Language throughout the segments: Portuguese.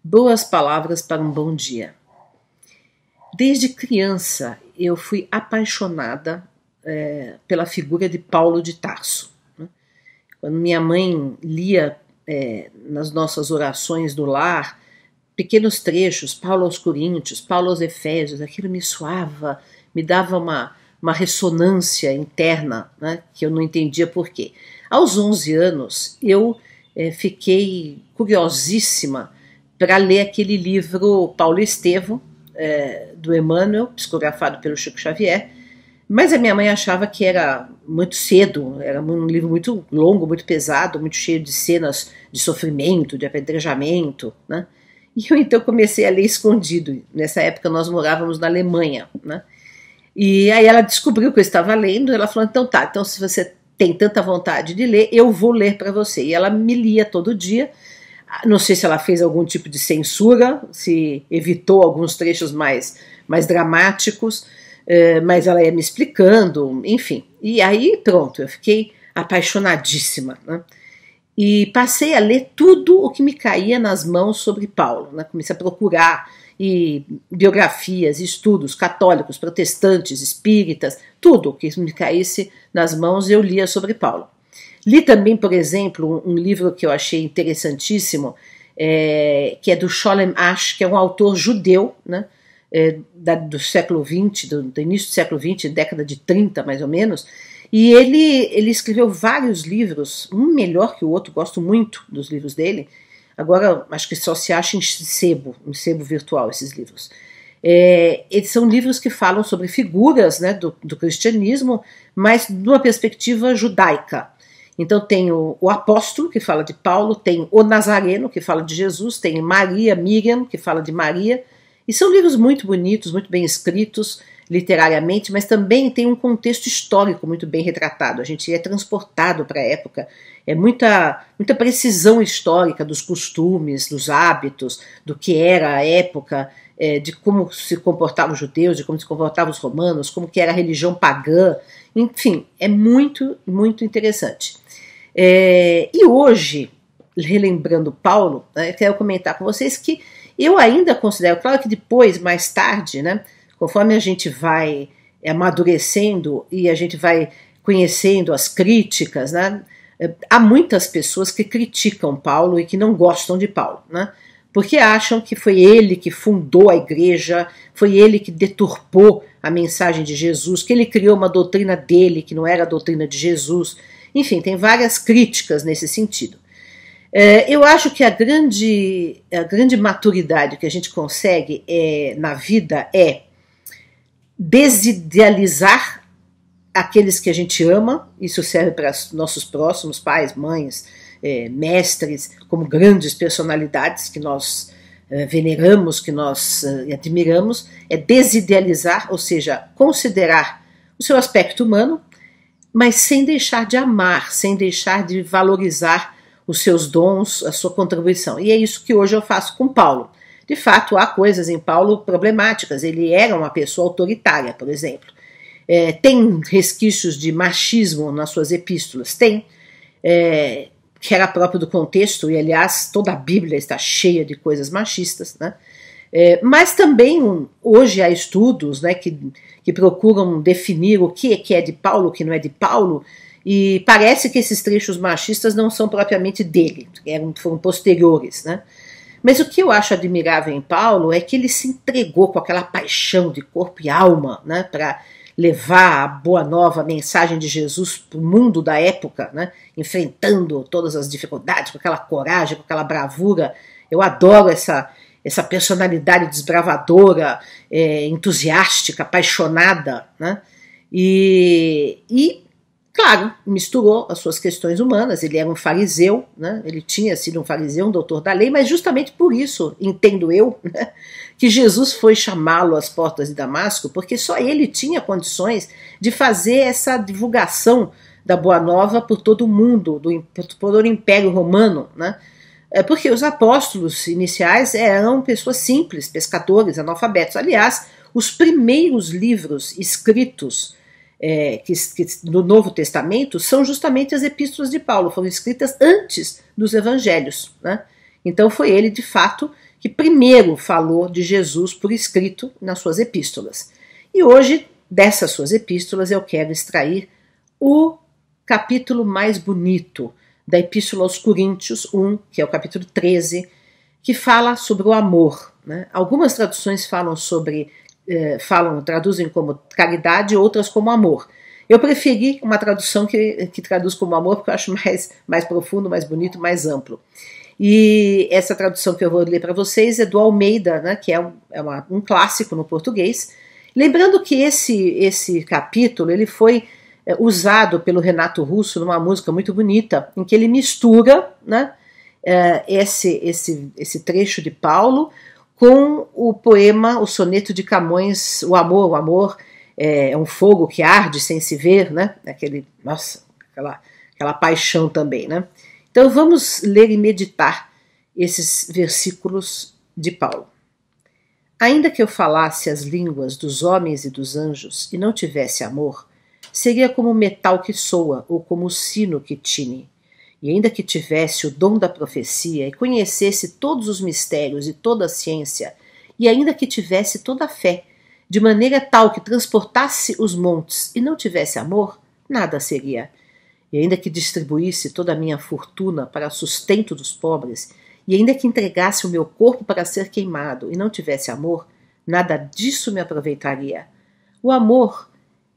Boas palavras para um bom dia. Desde criança eu fui apaixonada pela figura de Paulo de Tarso. Quando minha mãe lia nas nossas orações do lar pequenos trechos, Paulo aos Coríntios, Paulo aos Efésios, aquilo me soava, me dava uma ressonância interna, né, que eu não entendia por quê. Aos 11 anos eu fiquei curiosíssima para ler aquele livro Paulo Estevão, do Emmanuel, psicografado pelo Chico Xavier, mas a minha mãe achava que era muito cedo, era um livro muito longo, muito pesado, muito cheio de cenas de sofrimento, de apedrejamento, né? E eu então comecei a ler escondido. Nessa época nós morávamos na Alemanha, né? E aí ela descobriu que eu estava lendo, ela falou, então tá, então se você tem tanta vontade de ler, eu vou ler para você. E ela me lia todo dia. Não sei se ela fez algum tipo de censura, se evitou alguns trechos mais dramáticos, mas ela ia me explicando, enfim. E aí pronto, eu fiquei apaixonadíssima, né? E passei a ler tudo o que me caía nas mãos sobre Paulo, né? Comecei a procurar biografias, estudos católicos, protestantes, espíritas, tudo o que me caísse nas mãos eu lia sobre Paulo. Li também, por exemplo, um livro que eu achei interessantíssimo, que é do Sholem Asch, que é um autor judeu, né, do século XX, do início do século XX, década de 30 mais ou menos, e ele escreveu vários livros, um melhor que o outro, gosto muito dos livros dele. Agora acho que só se acha em sebo virtual esses livros. Eles são livros que falam sobre figuras, né, do cristianismo, mas de uma perspectiva judaica. Então tem o apóstolo, que fala de Paulo, tem o Nazareno, que fala de Jesus, tem Maria, Miriam, que fala de Maria, e são livros muito bonitos, muito bem escritos literariamente, mas também tem um contexto histórico muito bem retratado. A gente é transportado para a época, muita precisão histórica dos costumes, dos hábitos, do que era a época, de como se comportavam os judeus, de como se comportavam os romanos, como que era a religião pagã, enfim, é muito, muito interessante. E hoje, relembrando Paulo, quero comentar com vocês que eu ainda considero, claro que depois, mais tarde, né, conforme a gente vai amadurecendo e a gente vai conhecendo as críticas, né, há muitas pessoas que criticam Paulo e que não gostam de Paulo, né, porque acham que foi ele que fundou a igreja, foi ele que deturpou a mensagem de Jesus, que ele criou uma doutrina dele que não era a doutrina de Jesus. Enfim, tem várias críticas nesse sentido. Eu acho que a grande maturidade que a gente consegue na vida é desidealizar aqueles que a gente ama. Isso serve para nossos próximos, pais, mães, mestres, como grandes personalidades que nós veneramos, que nós admiramos. É desidealizar, ou seja, considerar o seu aspecto humano, mas sem deixar de amar, sem deixar de valorizar os seus dons, a sua contribuição. E é isso que hoje eu faço com Paulo. De fato, há coisas em Paulo problemáticas. Ele era uma pessoa autoritária, por exemplo. Tem resquícios de machismo nas suas epístolas? Tem. Que era próprio do contexto, e aliás, toda a Bíblia está cheia de coisas machistas, né? Mas também hoje há estudos, né, que procuram definir o que é de Paulo, o que não é de Paulo, e parece que esses trechos machistas não são propriamente dele, foram posteriores, né? Mas o que eu acho admirável em Paulo é que ele se entregou com aquela paixão de corpo e alma, né, para levar a boa nova, a mensagem de Jesus para o mundo da época, né, enfrentando todas as dificuldades, com aquela coragem, com aquela bravura. Eu adoro essa personalidade desbravadora, entusiástica, apaixonada, né? E claro, misturou as suas questões humanas. Ele era um fariseu, né? Ele tinha sido um fariseu, um doutor da lei, mas justamente por isso, entendo eu, né, que Jesus foi chamá-lo às portas de Damasco, porque só ele tinha condições de fazer essa divulgação da Boa Nova por todo o mundo, por todo o Império Romano, né? Porque os apóstolos iniciais eram pessoas simples, pescadores, analfabetos. Aliás, os primeiros livros escritos no Novo Testamento são justamente as epístolas de Paulo, foram escritas antes dos evangelhos, né? Então foi ele, de fato, que primeiro falou de Jesus por escrito nas suas epístolas. E hoje, dessas suas epístolas, eu quero extrair o capítulo mais bonito da Epístola aos Coríntios 1, que é o capítulo 13, que fala sobre o amor, né? Algumas traduções traduzem como caridade, outras como amor. Eu preferi uma tradução que traduz como amor, porque eu acho mais profundo, mais bonito, mais amplo. E essa tradução que eu vou ler para vocês é do Almeida, né, que é um clássico no português. Lembrando que esse capítulo ele foi usado pelo Renato Russo numa música muito bonita, em que ele mistura, né, esse trecho de Paulo com o poema, o soneto de Camões, o amor é um fogo que arde sem se ver, né? Aquela paixão também, né? Então vamos ler e meditar esses versículos de Paulo. Ainda que eu falasse as línguas dos homens e dos anjos e não tivesse amor, seria como o metal que soa ou como o sino que tine. E ainda que tivesse o dom da profecia e conhecesse todos os mistérios e toda a ciência, e ainda que tivesse toda a fé, de maneira tal que transportasse os montes e não tivesse amor, nada seria. E ainda que distribuísse toda a minha fortuna para sustento dos pobres, e ainda que entregasse o meu corpo para ser queimado e não tivesse amor, nada disso me aproveitaria. O amor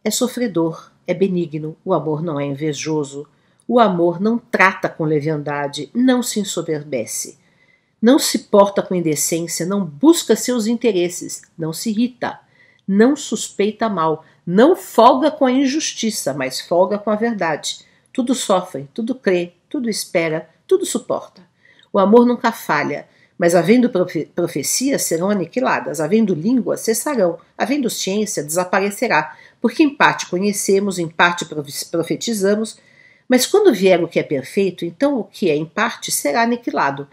é sofredor, é benigno, o amor não é invejoso, o amor não trata com leviandade, não se ensoberbece, não se porta com indecência, não busca seus interesses, não se irrita, não suspeita mal, não folga com a injustiça, mas folga com a verdade. Tudo sofre, tudo crê, tudo espera, tudo suporta. O amor nunca falha, mas havendo profecias serão aniquiladas, havendo língua cessarão, havendo ciência desaparecerá, porque em parte conhecemos, em parte profetizamos, mas quando vier o que é perfeito, então o que é em parte será aniquilado.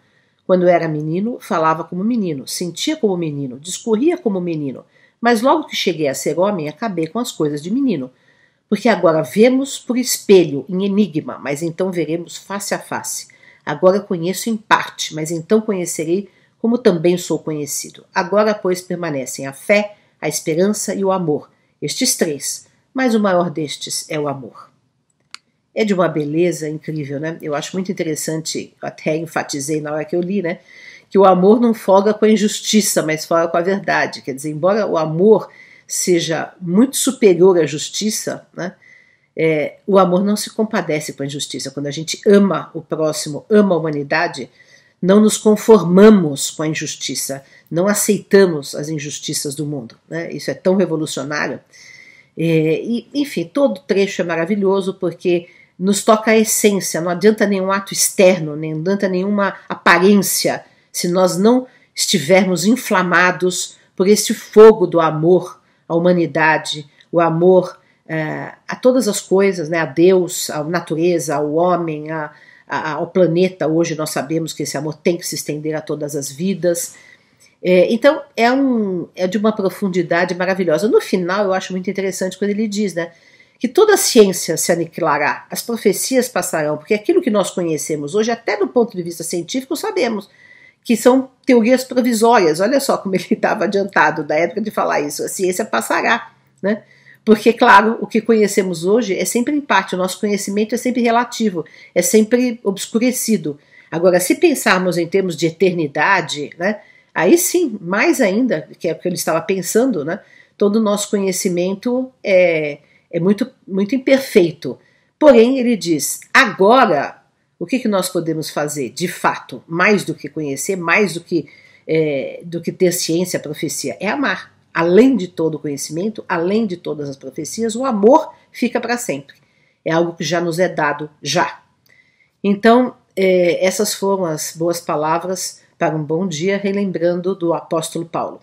Quando era menino, falava como menino, sentia como menino, discorria como menino, mas logo que cheguei a ser homem, acabei com as coisas de menino. Porque agora vemos por espelho, em enigma, mas então veremos face a face. Agora conheço em parte, mas então conhecerei como também sou conhecido. Agora, pois, permanecem a fé, a esperança e o amor, estes três, mas o maior destes é o amor. É de uma beleza incrível, né? Eu acho muito interessante, até enfatizei na hora que eu li, né? Que o amor não folga com a injustiça, mas folga com a verdade. Quer dizer, embora o amor seja muito superior à justiça, né? O amor não se compadece com a injustiça. Quando a gente ama o próximo, ama a humanidade, não nos conformamos com a injustiça, não aceitamos as injustiças do mundo, né? Isso é tão revolucionário. Enfim, todo trecho é maravilhoso porque nos toca a essência, não adianta nenhum ato externo, nem adianta nenhuma aparência, se nós não estivermos inflamados por esse fogo do amor à humanidade, o amor a todas as coisas, né, a Deus, à natureza, ao homem, ao planeta. Hoje nós sabemos que esse amor tem que se estender a todas as vidas. Então é de uma profundidade maravilhosa. No final eu acho muito interessante quando ele diz, né, que toda a ciência se aniquilará, as profecias passarão, porque aquilo que nós conhecemos hoje, até do ponto de vista científico, sabemos que são teorias provisórias. Olha só como ele estava adiantado da época de falar isso. A ciência passará, né? Porque, claro, o que conhecemos hoje é sempre em parte, o nosso conhecimento é sempre relativo, é sempre obscurecido. Agora, se pensarmos em termos de eternidade, né, aí sim, mais ainda, que é o que ele estava pensando, né, todo o nosso conhecimento é muito, muito imperfeito. Porém, ele diz, agora, o que nós podemos fazer, de fato, mais do que conhecer, mais do que ter ciência, profecia, é amar. Além de todo o conhecimento, além de todas as profecias, o amor fica para sempre. É algo que já nos é dado, já. Então, essas foram as boas palavras para um bom dia, relembrando do apóstolo Paulo.